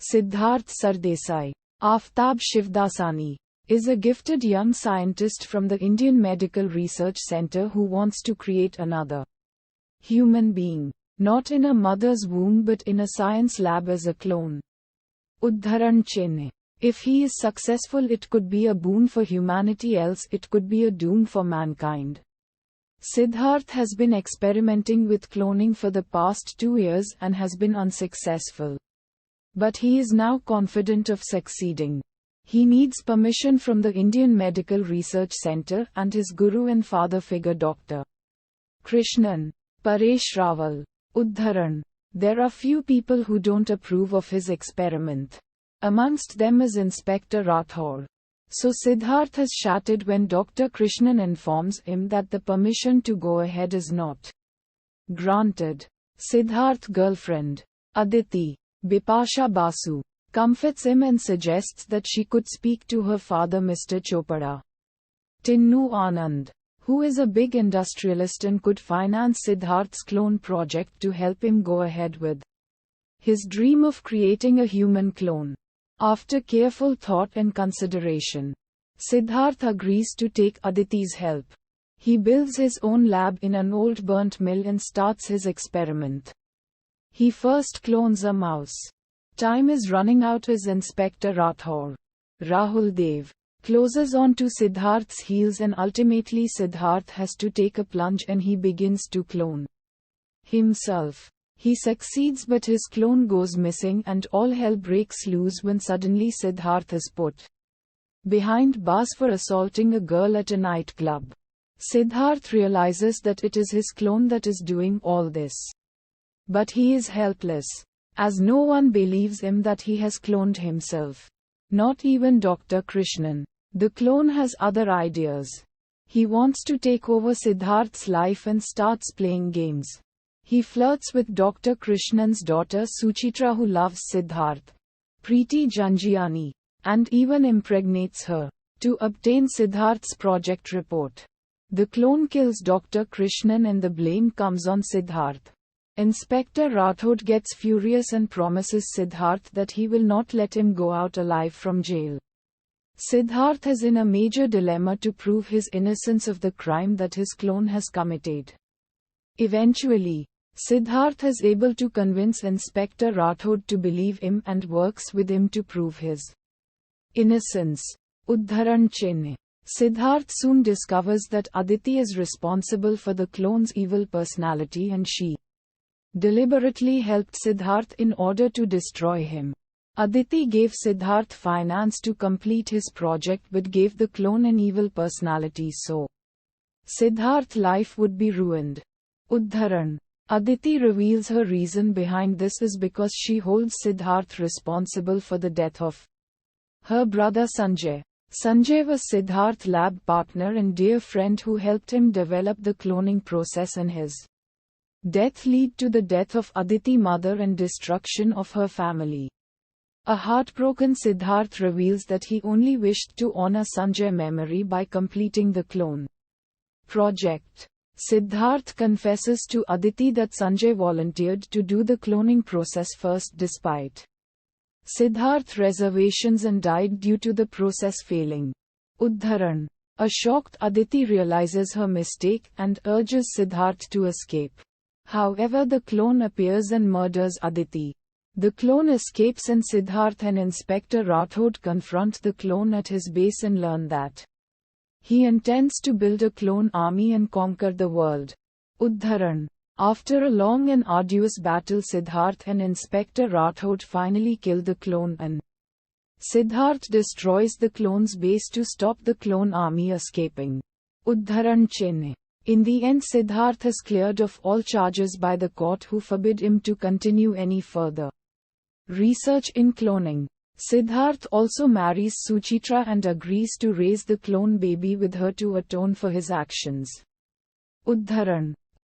Siddharth Sardesai, Aftab Shivdasani, is a gifted young scientist from the Indian Medical Research Centre who wants to create another human being, not in a mother's womb but in a science lab as a clone. Udharan Chenne. If he is successful, it could be a boon for humanity, else it could be a doom for mankind. Siddharth has been experimenting with cloning for the past 2 years and has been unsuccessful. But he is now confident of succeeding. He needs permission from the Indian Medical Research Centre and his guru and father figure Dr. Krishnan. Paresh Rawal. Udharan. There are few people who don't approve of his experiment. Amongst them is Inspector Rathore. So Siddharth has shattered when Dr. Krishnan informs him that the permission to go ahead is not granted. Siddharth's girlfriend, Aditi, Bipasha Basu, comforts him and suggests that she could speak to her father Mr. Chopra. Tinnu Anand, who is a big industrialist and could finance Siddharth's clone project to help him go ahead with his dream of creating a human clone. After careful thought and consideration, Siddharth agrees to take Aditi's help. He builds his own lab in an old burnt mill and starts his experiment. He first clones a mouse. Time is running out as Inspector Rathore, Rahul Dev, closes on to Siddharth's heels, and ultimately Siddharth has to take a plunge and he begins to clone himself. He succeeds, but his clone goes missing and all hell breaks loose when suddenly Siddharth is put behind bars for assaulting a girl at a nightclub. Siddharth realizes that it is his clone that is doing all this. But he is helpless, as no one believes him that he has cloned himself. Not even Dr. Krishnan. The clone has other ideas. He wants to take over Siddharth's life and starts playing games. He flirts with Dr. Krishnan's daughter Suchitra, who loves Siddharth, Preeti Janjiani, and even impregnates her to obtain Siddharth's project report. The clone kills Dr. Krishnan and the blame comes on Siddharth. Inspector Rathod gets furious and promises Siddharth that he will not let him go out alive from jail. Siddharth is in a major dilemma to prove his innocence of the crime that his clone has committed. Eventually, Siddharth is able to convince Inspector Rathod to believe him and works with him to prove his innocence. Udharan Chenne. Siddharth soon discovers that Aditi is responsible for the clone's evil personality and she deliberately helped Siddharth in order to destroy him. Aditi gave Siddharth finance to complete his project but gave the clone an evil personality, so Siddharth's life would be ruined. Udharan. Aditi reveals her reason behind this is because she holds Siddharth responsible for the death of her brother Sanjay. Sanjay was Siddharth's lab partner and dear friend who helped him develop the cloning process, and his death led to the death of Aditi's mother and destruction of her family. A heartbroken Siddharth reveals that he only wished to honor Sanjay's memory by completing the clone project. Siddharth confesses to Aditi that Sanjay volunteered to do the cloning process first despite Siddharth's reservations and died due to the process failing. Udharan. A shocked Aditi realizes her mistake and urges Siddharth to escape. However, the clone appears and murders Aditi. The clone escapes and Siddharth and Inspector Rathod confront the clone at his base and learn that he intends to build a clone army and conquer the world. Udharan. After a long and arduous battle, Siddharth and Inspector Rathod finally kill the clone and Siddharth destroys the clone's base to stop the clone army escaping. Udharan Chenne. In the end, Siddharth is cleared of all charges by the court, who forbid him to continue any further research in cloning. Siddharth also marries Suchitra and agrees to raise the clone baby with her to atone for his actions. Udharan.